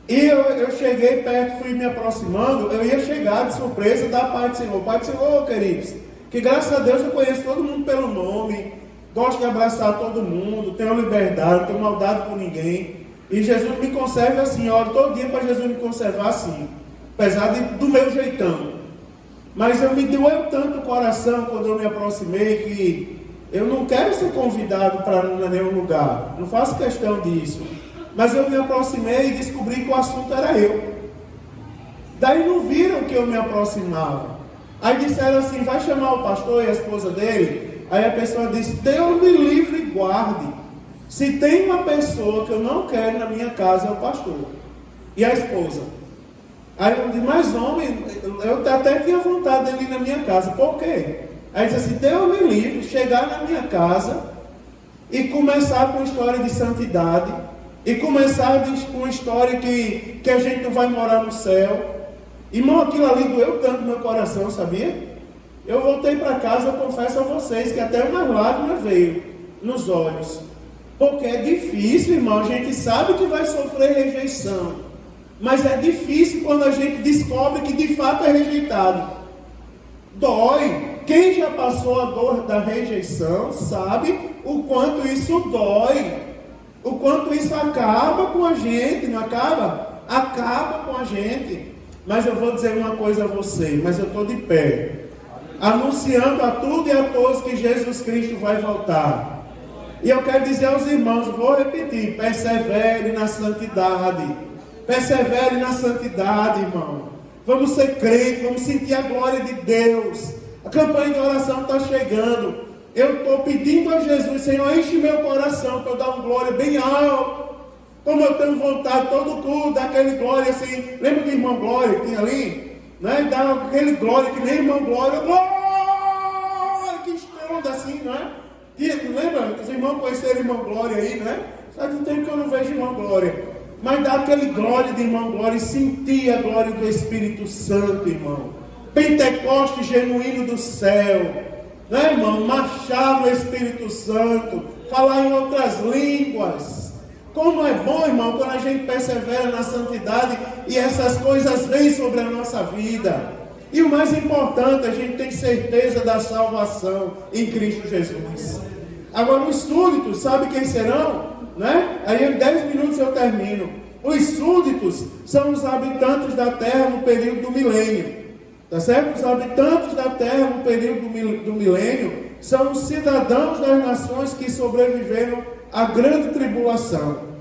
E eu cheguei perto, fui me aproximando, eu ia chegar de surpresa da Pai do Senhor. Pai do Senhor, queridos, que graças a Deus eu conheço todo mundo pelo nome, gosto de abraçar todo mundo, tenho liberdade, não tenho maldade com ninguém. E Jesus me conserve assim, oro todo dia para Jesus me conservar assim, apesar do meu jeitão. Mas eu me doeu tanto o coração quando eu me aproximei que eu não quero ser convidado para nenhum lugar, não faço questão disso. Mas eu me aproximei e descobri que o assunto era eu. Daí não viram que eu me aproximava. Aí disseram assim, vai chamar o pastor e a esposa dele. Aí a pessoa disse, Deus me livre e guarde. Se tem uma pessoa que eu não quero na minha casa é o pastor. E a esposa. Aí eu disse, mas homem, eu até tinha vontade dele ir na minha casa. Por quê? Aí disse assim, Deus me livre, chegar na minha casa e começar com história de santidade. E começar com uma história que a gente não vai morar no céu. Irmão, aquilo ali doeu tanto no meu coração, sabia? Eu voltei para casa, eu confesso a vocês, que até uma lágrima veio nos olhos. Porque é difícil, irmão, a gente sabe que vai sofrer rejeição. Mas é difícil quando a gente descobre que de fato é rejeitado. Dói. Quem já passou a dor da rejeição sabe o quanto isso dói. O quanto isso acaba com a gente, não acaba? Acaba com a gente. Mas eu vou dizer uma coisa a você, mas eu estou de pé, anunciando a tudo e a todos que Jesus Cristo vai voltar. E eu quero dizer aos irmãos, vou repetir, persevere na santidade. Persevere na santidade, irmão. Vamos ser crentes, vamos sentir a glória de Deus. A campanha de oração está chegando. Eu estou pedindo a Jesus, Senhor, enche meu coração para eu dar uma glória bem alta. Como eu tenho vontade, todo culto, dar aquele glória assim. Lembra do irmão Glória que tinha ali? Né? Dá aquele glória que nem irmão Glória. Glória! Que estrondo assim, não é? Lembra? Os irmãos conheceram irmão Glória aí, né? Faz um tempo que eu não vejo irmão Glória. Mas dá aquele glória de irmão Glória e sentir a glória do Espírito Santo, irmão. Pentecoste genuíno do céu. Né, irmão? Marchar no Espírito Santo. Falar em outras línguas. Como é bom, irmão, quando a gente persevera na santidade e essas coisas vêm sobre a nossa vida. E o mais importante, a gente tem certeza da salvação em Cristo Jesus. Agora, os súditos, sabe quem serão? Né? Aí em 10 minutos eu termino. Os súditos são os habitantes da terra no período do milênio. Tá certo? Os habitantes da terra no período do milênio são os cidadãos das nações que sobreviveram à grande tribulação.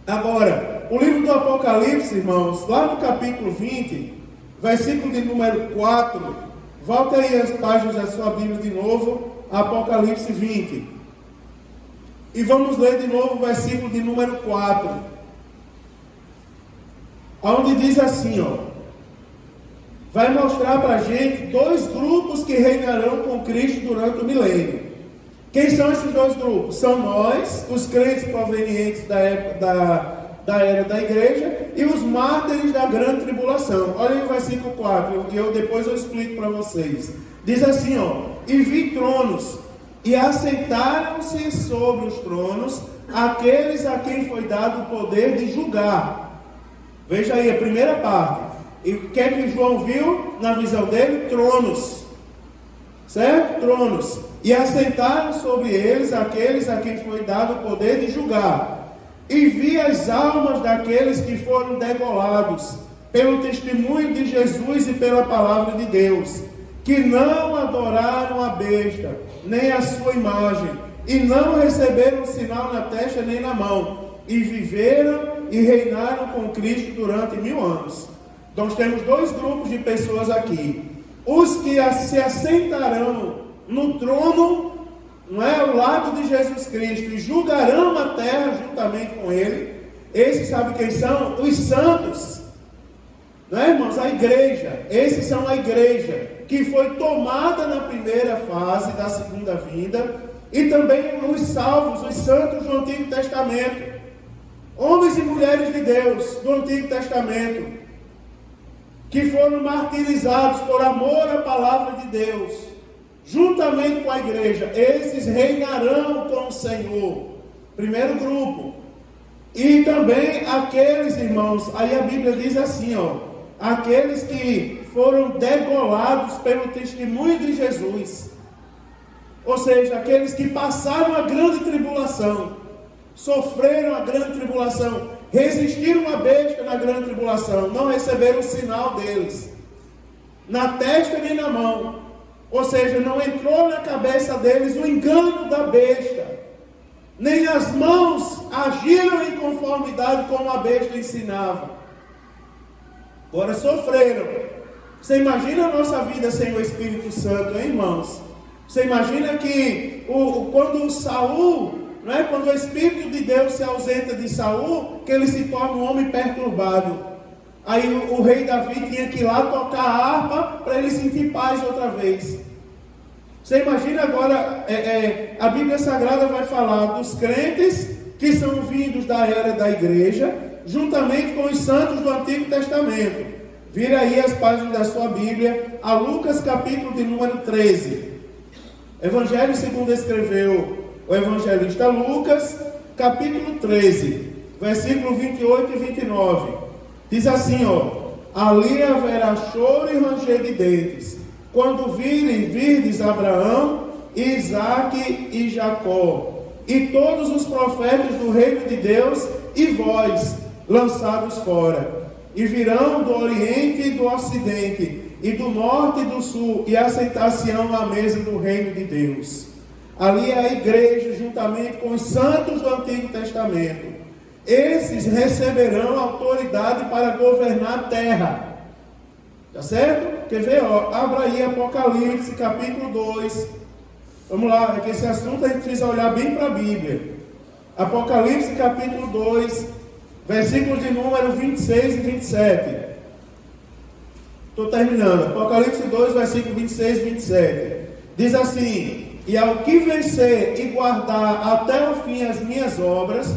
Agora, o livro do Apocalipse, irmãos, lá no capítulo 20, versículo de número 4, volta aí as páginas da sua Bíblia de novo, Apocalipse 20. E vamos ler de novo o versículo de número 4. Onde diz assim, ó. Vai mostrar para a gente dois grupos que reinarão com Cristo durante o milênio. Quem são esses dois grupos? São nós, os crentes provenientes da era da igreja, e os mártires da grande tribulação. Olha aí o versículo 4, e depois eu explico para vocês. Diz assim, ó. E vi tronos, e assentaram-se sobre os tronos aqueles a quem foi dado o poder de julgar. Veja aí a primeira parte. E o que é que João viu na visão dele? Tronos. Certo? Tronos. E assentaram sobre eles aqueles a quem foi dado o poder de julgar. E vi as almas daqueles que foram degolados pelo testemunho de Jesus e pela palavra de Deus, que não adoraram a besta, nem a sua imagem, e não receberam sinal na testa nem na mão, e viveram e reinaram com Cristo durante 1000 anos. Nós temos dois grupos de pessoas aqui. Os que se assentarão no trono, não é, ao lado de Jesus Cristo, e julgarão a terra juntamente com ele. Esses sabe quem são? Os santos. Não é, irmãos? A igreja. Esses são a igreja que foi tomada na primeira fase da segunda vinda, e também os salvos, os santos do Antigo Testamento. Homens e mulheres de Deus do Antigo Testamento, que foram martirizados por amor à palavra de Deus, juntamente com a igreja. Esses reinarão com o Senhor. Primeiro grupo. E também aqueles, irmãos, aí a Bíblia diz assim, ó, aqueles que foram degolados pelo testemunho de Jesus. Ou seja, aqueles que passaram a grande tribulação, sofreram a grande tribulação, resistiram à besta na grande tribulação, não receberam o sinal deles, na testa nem na mão. Ou seja, não entrou na cabeça deles o engano da besta, nem as mãos agiram em conformidade com a besta ensinava. Agora sofreram. Você imagina a nossa vida sem o Espírito Santo, hein, irmãos? Você imagina que quando Saul, não é? Quando o Espírito de Deus se ausenta de Saul, que ele se torna um homem perturbado. Aí o rei Davi tinha que ir lá tocar a harpa para ele sentir paz outra vez. Você imagina agora, a Bíblia Sagrada vai falar dos crentes que são vindos da era da igreja, juntamente com os santos do Antigo Testamento. Vira aí as páginas da sua Bíblia, a Lucas capítulo de número 13. Evangelho segundo escreveu o evangelista Lucas, capítulo 13, versículo 28 e 29. Diz assim, ó: ali haverá choro e ranger de dentes, quando virdes Abraão, Isaque e Jacó, e todos os profetas do reino de Deus, e vós, lançados fora. E virão do Oriente e do Ocidente, e do Norte e do Sul, e assentar-se-ão à mesa do reino de Deus. Ali é a igreja, juntamente com os santos do Antigo Testamento. Esses receberão autoridade para governar a terra. Tá certo? Quer ver? Ó, abra aí Apocalipse capítulo 2. Vamos lá, é que esse assunto a gente precisa olhar bem para a Bíblia. Apocalipse capítulo 2, versículos de número 26 e 27. Estou terminando. Apocalipse 2, versículo 26 e 27. Diz assim: e ao que vencer e guardar até o fim as minhas obras,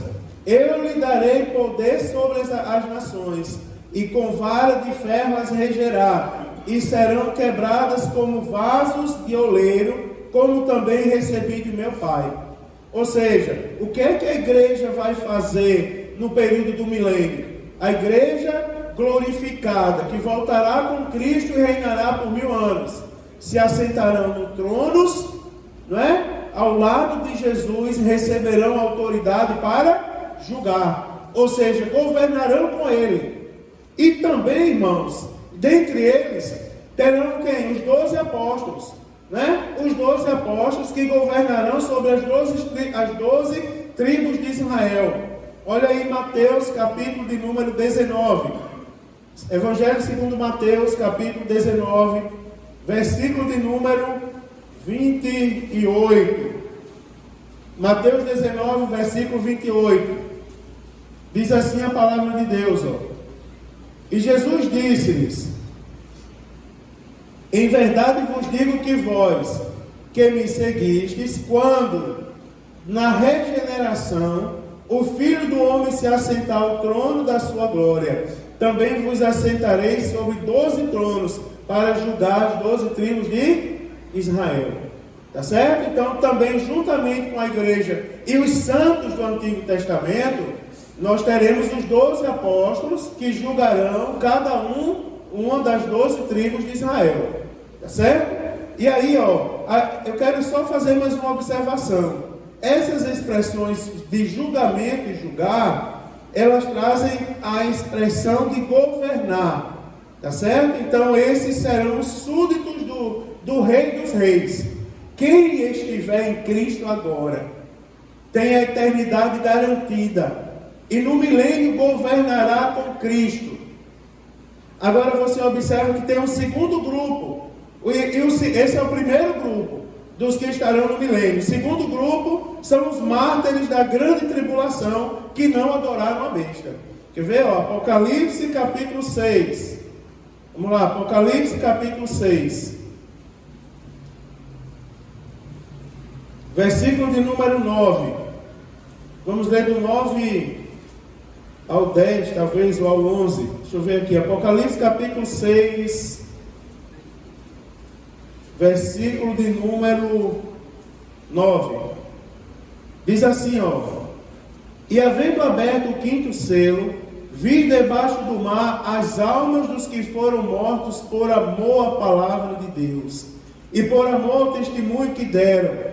eu lhe darei poder sobre as nações, e com vara de ferro as regerá, e serão quebradas como vasos de oleiro, como também recebi de meu Pai. Ou seja, o que é que a igreja vai fazer no período do milênio? A igreja glorificada, que voltará com Cristo e reinará por 1000 anos, se assentarão no tronos, não é? Ao lado de Jesus, receberão autoridade para julgar, ou seja, governarão com ele. E também, irmãos, dentre eles terão quem? Os 12 apóstolos, né? Os 12 apóstolos que governarão sobre as 12 tribos de Israel. Olha aí Mateus capítulo de número 19, Evangelho segundo Mateus capítulo 19, versículo de número 28. Mateus 19, versículo 28. Diz assim a palavra de Deus, ó. E Jesus disse-lhes: em verdade vos digo que vós, que me seguistes, quando na regeneração o Filho do Homem se assentar ao trono da sua glória, também vos assentareis sobre 12 tronos, para julgar as 12 tribos de Israel. Tá certo? Então também juntamente com a igreja e os santos do Antigo Testamento, nós teremos os 12 apóstolos que julgarão cada uma das 12 tribos de Israel. Tá certo? E aí, ó, eu quero só fazer mais uma observação. Essas expressões de julgamento e julgar, elas trazem a expressão de governar. Tá certo? Então esses serão os súditos do Rei dos Reis. Quem estiver em Cristo agora tem a eternidade garantida, e no milênio governará com Cristo. Agora você observa que tem um segundo grupo, esse é o primeiro grupo dos que estarão no milênio. O segundo grupo são os mártires da grande tribulação, que não adoraram a besta. Quer ver? Ó, Apocalipse capítulo 6. Vamos lá, Apocalipse capítulo 6, versículo de número 9. Vamos ler do 9 ao 10, talvez, ou ao 11. Deixa eu ver aqui, Apocalipse capítulo 6, versículo de número 9. Diz assim, ó: e havendo aberto o quinto selo, vi debaixo do mar as almas dos que foram mortos por amor à palavra de Deus, e por amor ao testemunho que deram,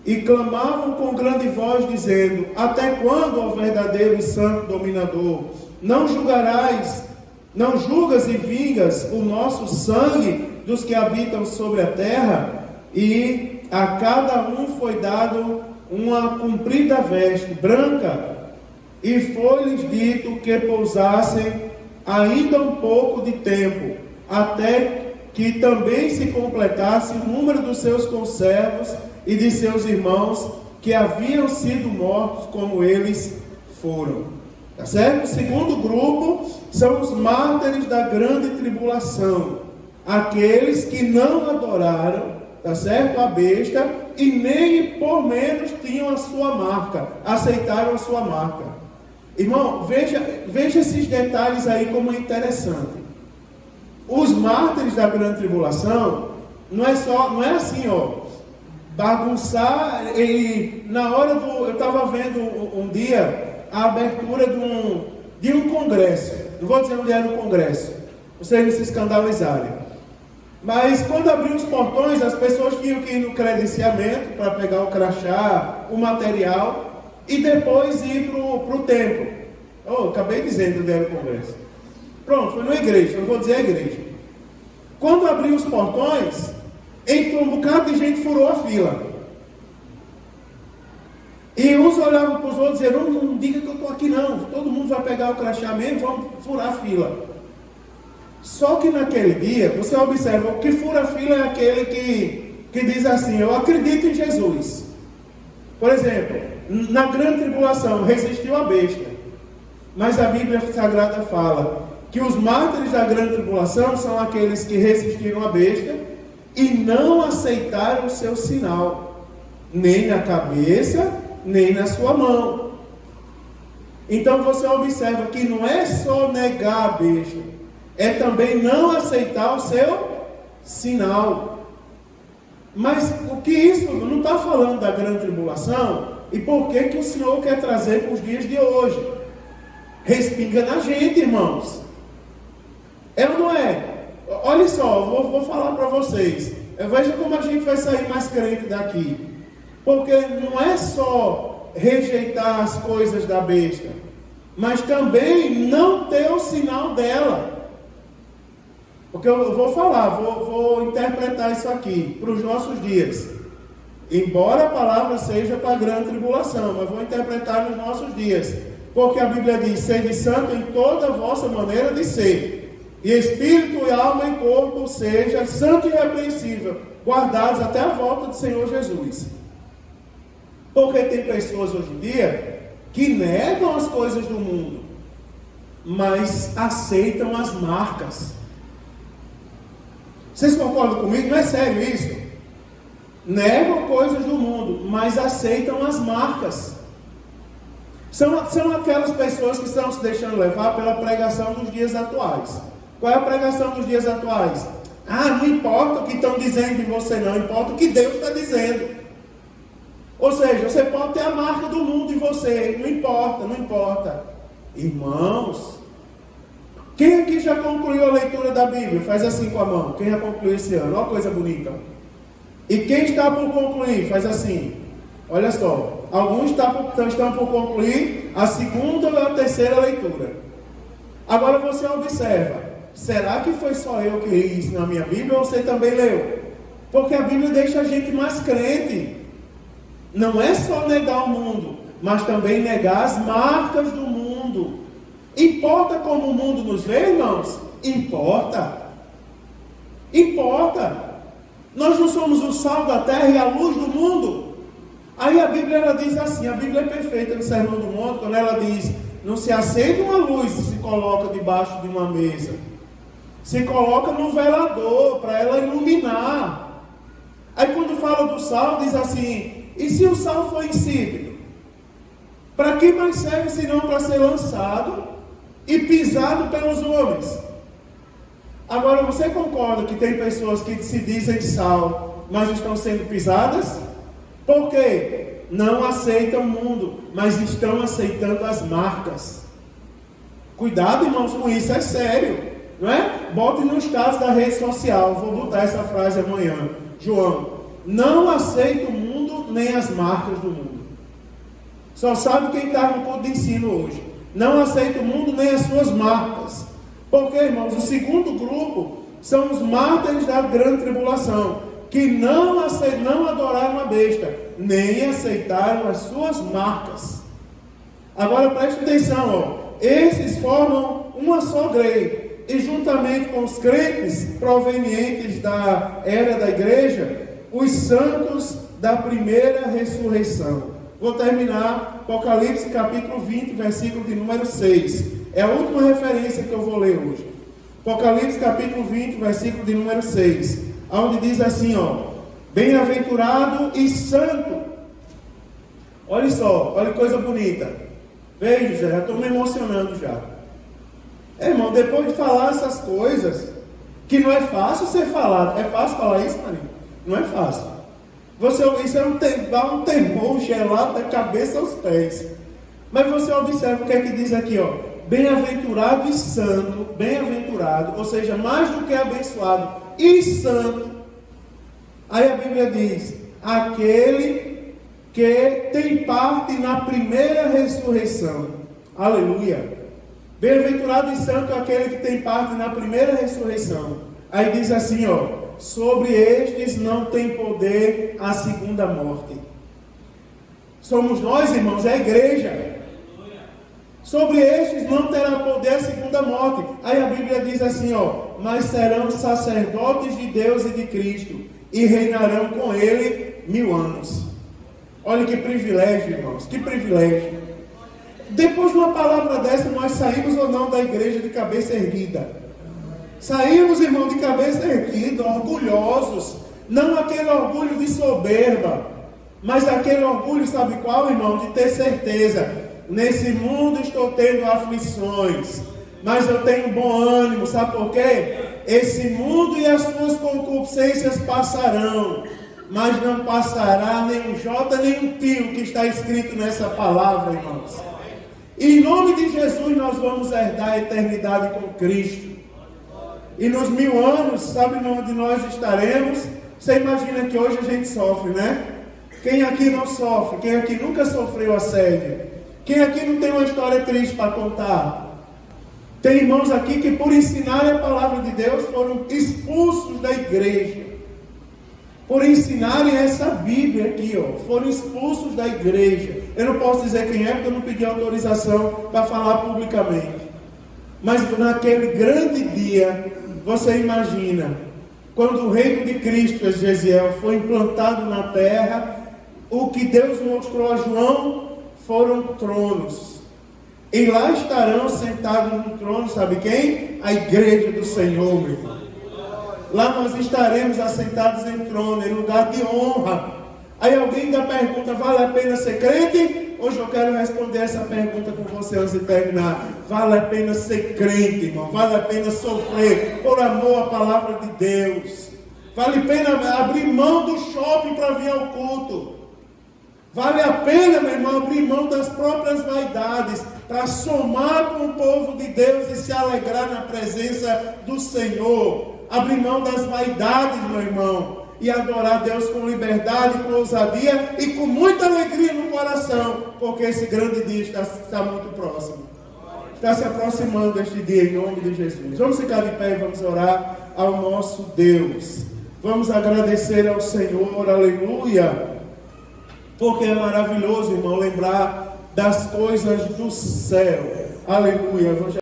e clamavam com grande voz, dizendo: até quando, ó verdadeiro e santo dominador, não julgas e vingas o nosso sangue dos que habitam sobre a terra? E a cada um foi dado uma comprida veste branca, e foi-lhes dito que pousassem ainda um pouco de tempo, até que também se completasse o número dos seus conservos e de seus irmãos, que haviam sido mortos como eles foram. Tá certo? O segundo grupo são os mártires da grande tribulação, aqueles que não adoraram, tá certo, a besta, e nem por menos tinham a sua marca, aceitaram a sua marca. Irmão, veja esses detalhes aí como é interessante. Os mártires da grande tribulação não é assim, ó, bagunçar. E na hora eu estava vendo um dia a abertura de um congresso. Não vou dizer onde era o congresso, vocês não se escandalizarem. Mas quando abriu os portões, as pessoas tinham que ir no credenciamento para pegar o crachá, o material, e depois ir para o templo. Acabei dizendo onde era o congresso. Pronto, foi na igreja, eu não vou dizer a igreja. Quando abriu os portões, entrou um bocado de gente, furou a fila. E uns olhavam para os outros e diziam: não diga que eu estou aqui não, todo mundo vai pegar o crachá mesmo, vamos furar a fila. Só que naquele dia, você observa, o que fura a fila é aquele que diz assim: eu acredito em Jesus. Por exemplo, na grande tribulação, resistiu à besta. Mas a Bíblia Sagrada fala que os mártires da grande tribulação são aqueles que resistiram à besta e não aceitaram o seu sinal, nem na cabeça, nem na sua mão. Então você observa que não é só negar a besta, é também não aceitar o seu sinal. Mas o que isso não está falando da grande tribulação? E por que o Senhor quer trazer para os dias de hoje? Respinga na gente, irmãos. É ou não é? Olha só, vou falar para vocês. Veja como a gente vai sair mais crente daqui. Porque não é só rejeitar as coisas da besta, mas também não ter o sinal dela. Porque eu vou falar, vou interpretar isso aqui para os nossos dias. Embora a palavra seja para a grande tribulação, mas vou interpretar nos nossos dias. Porque a Bíblia diz: sede santo em toda a vossa maneira de ser, e espírito e alma e corpo seja santo e irrepreensível, guardados até a volta do Senhor Jesus. Porque tem pessoas hoje em dia que negam as coisas do mundo, mas aceitam as marcas. Vocês concordam comigo? Não é sério isso? Negam coisas do mundo, mas aceitam as marcas. São aquelas pessoas que estão se deixando levar pela pregação dos dias atuais. Qual é a pregação dos dias atuais? Não importa o que estão dizendo de você, não importa o que Deus está dizendo. Ou seja, você pode ter a marca do mundo em você, não importa. Irmãos, quem aqui já concluiu a leitura da Bíblia? Faz assim com a mão. Quem já concluiu esse ano? Olha que coisa bonita. E quem está por concluir? Faz assim. Olha só. Alguns estão por concluir a segunda ou a terceira leitura. Agora você observa. Será que foi só eu que li isso na minha Bíblia ou você também leu? Porque a Bíblia deixa a gente mais crente. Não é só negar o mundo, mas também negar as marcas do mundo. Importa como o mundo nos vê, irmãos? Importa. Nós não somos o sal da terra e a luz do mundo. Aí a Bíblia ela diz assim, a Bíblia é perfeita no Sermão do Monte, quando ela diz: não se acende uma luz e se coloca debaixo de uma mesa. Se coloca no velador para ela iluminar. Aí quando fala do sal, diz assim: e se o sal for insípido? Para que mais serve senão para ser lançado e pisado pelos homens? Agora você concorda que tem pessoas que se dizem sal, mas estão sendo pisadas? Por quê? Não aceitam o mundo, mas estão aceitando as marcas. Cuidado, irmãos, com isso, é sério, não é? Bote no status da rede social, vou botar essa frase amanhã. João, não aceita o mundo nem as marcas do mundo. Só sabe quem está no culto de ensino hoje. Não aceita o mundo nem as suas marcas. Porque, irmãos, o segundo grupo são os mártires da grande tribulação, que não adoraram a besta, nem aceitaram as suas marcas. Agora preste atenção, esses formam uma só grei, e juntamente com os crentes provenientes da era da igreja, os santos da primeira ressurreição. Vou terminar Apocalipse capítulo 20, versículo de número 6. É a última referência que eu vou ler hoje. Apocalipse capítulo 20, versículo de número 6. Onde diz assim, bem-aventurado e santo. Olha só, olha que coisa bonita. Veja, já estou me emocionando já. Irmão, depois de falar essas coisas, que não é fácil ser falado. É fácil falar isso, Marinho? Não é fácil. Isso é um temor gelado da cabeça aos pés. Mas você observa o que é que diz aqui, bem-aventurado e santo, bem-aventurado, ou seja, mais do que abençoado e santo. Aí a Bíblia diz: aquele que tem parte na primeira ressurreição. Aleluia. Bem-aventurado e santo é aquele que tem parte na primeira ressurreição. Aí diz assim, sobre estes não tem poder a segunda morte. Somos nós, irmãos, é a igreja. Sobre estes não terá poder a segunda morte. Aí a Bíblia diz assim, mas serão sacerdotes de Deus e de Cristo, e reinarão com ele 1000 anos. Olha que privilégio, irmãos, que privilégio. Depois de uma palavra dessa, nós saímos ou não da igreja de cabeça erguida? Saímos, irmão, de cabeça erguida, orgulhosos. Não aquele orgulho de soberba, mas aquele orgulho, sabe qual, irmão? De ter certeza. Nesse mundo estou tendo aflições, mas eu tenho bom ânimo. Sabe por quê? Esse mundo e as suas concupiscências passarão, mas não passará nem um jota nem um tio, que está escrito nessa palavra, irmãos. E em nome de Jesus nós vamos herdar a eternidade com Cristo. E nos 1000 anos, sabe onde nós estaremos? Você imagina que hoje a gente sofre, né? Quem aqui não sofre? Quem aqui nunca sofreu assédio? Quem aqui não tem uma história triste para contar? Tem irmãos aqui que por ensinarem a palavra de Deus foram expulsos da igreja. Por ensinarem essa Bíblia aqui, foram expulsos da igreja. Eu não posso dizer quem é, porque eu não pedi autorização para falar publicamente. Mas naquele grande dia, você imagina, quando o reino de Cristo, Gesiel, foi implantado na terra, o que Deus mostrou a João foram tronos. E lá estarão sentados no trono, sabe quem? A igreja do Senhor, meu irmão. Lá nós estaremos assentados em trono, em lugar de honra. Aí alguém ainda pergunta, vale a pena ser crente? Hoje eu quero responder essa pergunta com você antes de terminar. Vale a pena ser crente, irmão? Vale a pena sofrer por amor à palavra de Deus? Vale a pena abrir mão do shopping para vir ao culto? Vale a pena, meu irmão, abrir mão das próprias vaidades para somar com o povo de Deus e se alegrar na presença do Senhor? Abrir mão das vaidades, meu irmão, e adorar Deus com liberdade, com ousadia e com muita alegria no coração, porque esse grande dia está muito próximo. Está se aproximando este dia em nome de Jesus. Vamos ficar de pé e vamos orar ao nosso Deus. Vamos agradecer ao Senhor, aleluia, porque é maravilhoso, irmão, lembrar das coisas do céu. Aleluia.